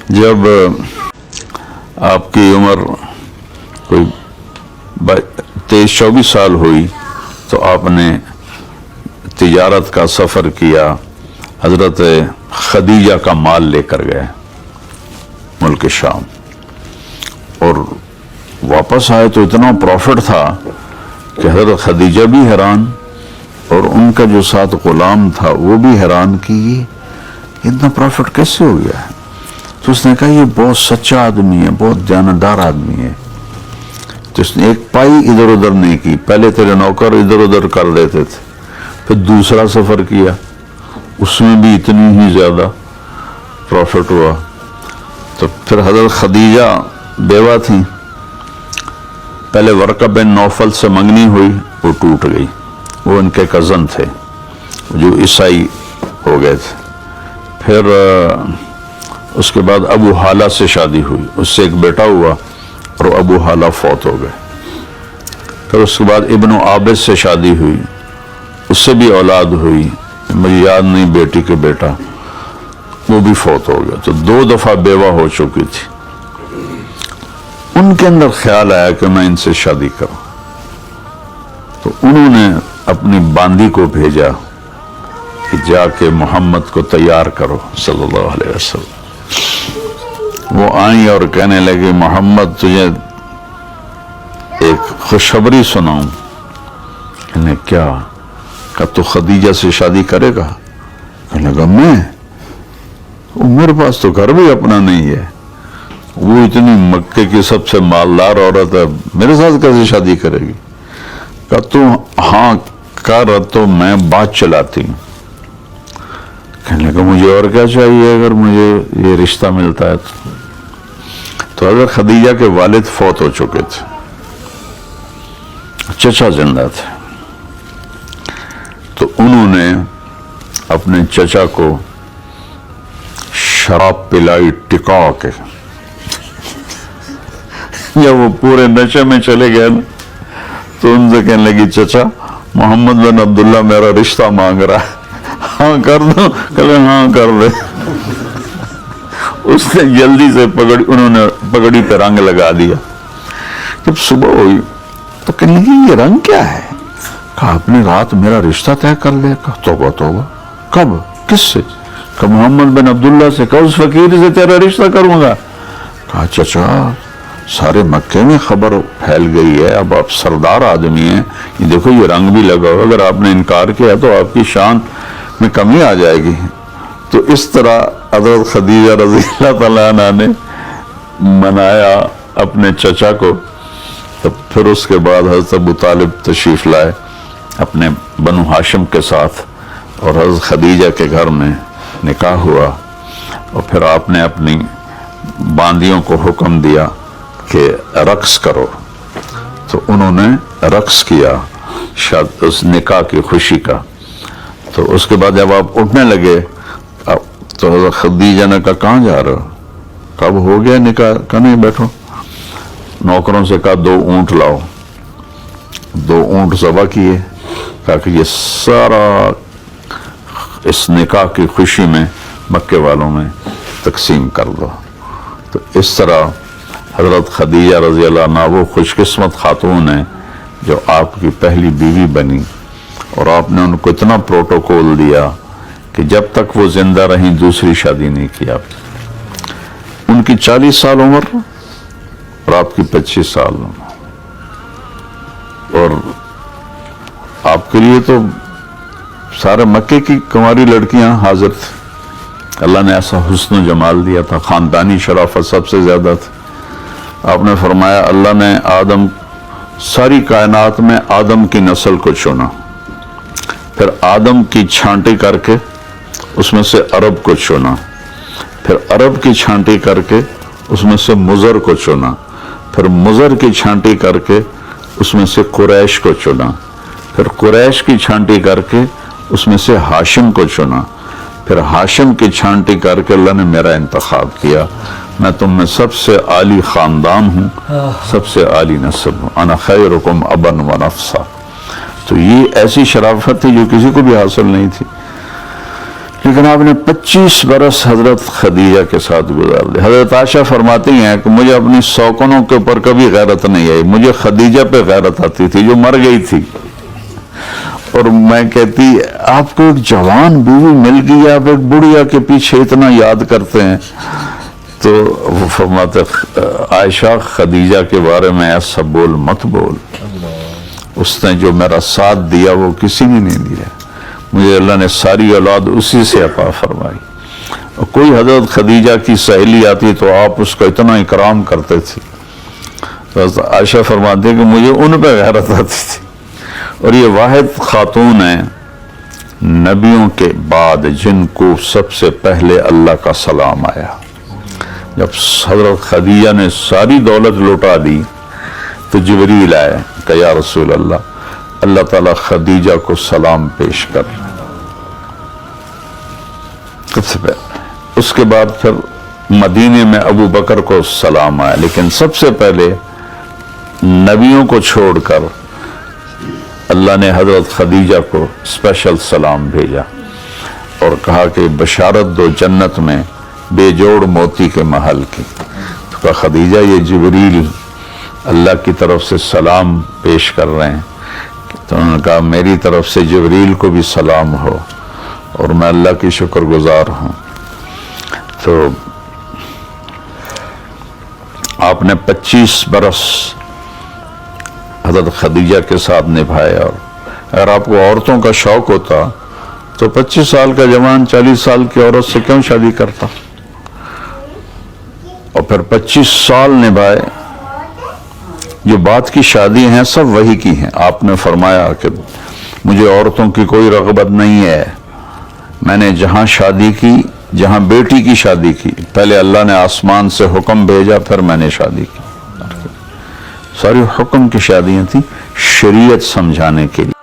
جب آپ کی عمر کوئی 23-24 سال ہوئی تو آپ نے تجارت کا سفر کیا، حضرت خدیجہ کا مال لے کر گئے ملک شام، اور واپس آئے تو اتنا پروفٹ تھا کہ حضرت خدیجہ بھی حیران اور ان کا جو ساتھ غلام تھا وہ بھی حیران کہ یہ اتنا پروفٹ کیسے ہو گیا ہے؟ تو اس نے کہا یہ بہت سچا آدمی ہے، بہت دیانتدار آدمی ہے۔ تو اس نے ایک پائی ادھر ادھر نہیں کی، پہلے تیرے نوکر ادھر ادھر کر دیتے تھے، پھر دوسرا سفر کیا، اس میں بھی اتنی ہی زیادہ پروفٹ ہوا۔ تو پھر حضرت خدیجہ بیوہ تھیں، پہلے ورقہ بن نوفل سے منگنی ہوئی، وہ ٹوٹ گئی، وہ ان کے کزن تھے جو عیسائی ہو گئے تھے۔ پھر اس کے بعد ابو حالہ سے شادی ہوئی، اس سے ایک بیٹا ہوا اور ابو حالہ فوت ہو گئے۔ پھر اس کے بعد ابن عابد سے شادی ہوئی، اس سے بھی اولاد ہوئی، مجھے یاد نہیں بیٹی کے بیٹا، وہ بھی فوت ہو گیا۔ تو 2 دفعہ بیوہ ہو چکی تھی۔ ان کے اندر خیال آیا کہ میں ان سے شادی کروں، تو انہوں نے اپنی باندی کو بھیجا کہ جا کے محمد کو تیار کرو صلی اللہ علیہ وسلم۔ وہ آئیں اور کہنے لگے محمد تجھے ایک خوشخبری سناؤں۔ انہیں کیا؟ کہ تو خدیجہ سے شادی کرے گا؟ کہنے لگا میں؟ میرے پاس تو گھر بھی اپنا نہیں ہے، وہ اتنی مکے کی سب سے مالدار عورت ہے، میرے ساتھ کیسے شادی کرے گی؟ کہ تو ہاں کر تو میں بات چلاتی ہوں۔ کہنے لگا مجھے اور کیا چاہیے اگر مجھے یہ رشتہ ملتا ہے تو حضرت خدیجہ کے والد فوت ہو چکے تھے، چچا زندہ تھے، تو انہوں نے اپنے چچا کو شراب پلائی ٹکا کے۔ جب وہ پورے نشے میں چلے گئے نا تو ان سے کہنے لگی چچا محمد بن عبداللہ میرا رشتہ مانگ رہا ہے، ہاں کر دو؟ کہلے ہاں کر دے۔ اس نے جلدی سے انہوں نے پگڑی پہ رنگ لگا دیا۔ جب صبح ہوئی تو کہنے لگی یہ رنگ کیا ہے؟ کہا آپ نے رات میرا رشتہ طے کر لیا۔ کہا توبہ توبہ، کب؟ کس سے؟ کہا محمد بن عبداللہ سے۔ کہا اس فقیر سے تیرا رشتہ کروں گا؟ کہا چچا سارے مکے میں خبر پھیل گئی ہے، اب آپ سردار آدمی ہیں، یہ دیکھو یہ رنگ بھی لگا ہوا، اگر آپ نے انکار کیا تو آپ کی شان میں کمی آ جائے گی۔ تو اس طرح حضرت خدیجہ رضی اللہ تعالیٰ عنہ نے منایا اپنے چچا کو۔ تو پھر اس کے بعد حضرت ابو طالب تشریف لائے اپنے بنو ہاشم کے ساتھ، اور حضرت خدیجہ کے گھر میں نکاح ہوا، اور پھر آپ نے اپنی باندیوں کو حکم دیا کہ رقص کرو، تو انہوں نے رقص کیا شاید اس نکاح کی خوشی کا۔ تو اس کے بعد جب آپ اٹھنے لگے تو حضرت خدیجہ نے کہا کہاں جا رہے ہو؟ کب ہو گیا نکاح؟ کہا نہیں بیٹھو۔ نوکروں سے کہا 2 اونٹ لاؤ، 2 اونٹ ذبح کیے، کہا کہ یہ سارا اس نکاح کی خوشی میں مکے والوں میں تقسیم کر دو۔ تو اس طرح حضرت خدیجہ رضی اللہ عنہ وہ خوش قسمت خاتون ہیں جو آپ کی پہلی بیوی بنی، اور آپ نے ان کو اتنا پروٹوکول دیا کہ جب تک وہ زندہ رہیں دوسری شادی نہیں کی آپ نے۔ ان کی 40 سال عمر اور آپ کی 25 سال عمر، اور آپ کے لیے تو سارے مکے کی کنواری لڑکیاں حاضر تھیں۔ اللہ نے ایسا حسن و جمال دیا تھا، خاندانی شرافت سب سے زیادہ تھی۔ آپ نے فرمایا اللہ نے ساری کائنات میں آدم کی نسل کو چنا، پھر آدم کی چھانٹی کر کے اس میں سے عرب کو چنا، پھر عرب کی چھانٹی کر کے اس میں سے مضر کو چنا، پھر مضر کی چھانٹی کر کے اس میں سے قریش کو چنا، پھر قریش کی چھانٹی کر کے اس میں سے ہاشم کو چنا، پھر ہاشم کی چھانٹی کر کے اللہ نے میرا انتخاب کیا۔ میں تم میں سب سے عالی خاندان ہوں، سب سے عالی نسل ہوں، انا خیرکم ابا و نفسا۔ تو یہ ایسی شرافت تھی جو کسی کو بھی حاصل نہیں تھی۔ لیکن آپ نے 25 برس حضرت خدیجہ کے ساتھ گزار دی. حضرت عائشہ فرماتی ہیں کہ مجھے اپنی سوکنوں کے اوپر کبھی غیرت نہیں آئی, مجھے خدیجہ پہ غیرت آتی تھی جو مر گئی تھی. اور میں کہتی آپ کو ایک جوان بیوی مل گئی, آپ ایک بڑھیا کے پیچھے اتنا یاد کرتے ہیں. تو وہ فرماتے عائشہ خدیجہ کے بارے میں ایسا بول مت بول, اس نے جو میرا ساتھ دیا وہ کسی نے نہیں دیا, مجھے اللہ نے ساری اولاد اسی سے عطا فرمائی. اور کوئی حضرت خدیجہ کی سہیلی آتی تو آپ اس کا اتنا اکرام کرتے تھے. تو عائشہ فرماتے کہ مجھے ان پہ غیرت آتی تھی. اور یہ واحد خاتون ہیں نبیوں کے بعد جن کو سب سے پہلے اللہ کا سلام آیا. جب حضرت خدیجہ نے ساری دولت لوٹا دی تو جبریل آئے کہ یا رسول اللہ تعالیٰ خدیجہ کو سلام پیش کر. اس کے بعد پھر مدینے میں ابو بکر کو سلام آیا, لیکن سب سے پہلے نبیوں کو چھوڑ کر اللہ نے حضرت خدیجہ کو اسپیشل سلام بھیجا اور کہا کہ بشارت دو جنت میں بے جوڑ موتی کے محل کی. تو کہا خدیجہ یہ جبریل اللہ کی طرف سے سلام پیش کر رہے ہیں. تو انہوں نے کہا میری طرف سے جبریل کو بھی سلام ہو اور میں اللہ کی شکر گزار ہوں. تو آپ نے 25 برس حضرت خدیجہ کے ساتھ نبھائے. اور اگر آپ کو عورتوں کا شوق ہوتا تو 25 سال کا جوان 40 سال کی عورت سے کیوں شادی کرتا, اور پھر 25 سال نبھائے. جو بات کی شادی ہیں سب وہی کی ہیں. آپ نے فرمایا کہ مجھے عورتوں کی کوئی رغبت نہیں ہے, میں نے جہاں شادی کی, جہاں بیٹی کی شادی کی, پہلے اللہ نے آسمان سے حکم بھیجا پھر میں نے شادی کی. ساری حکم کی شادیاں تھیں شریعت سمجھانے کے لیے.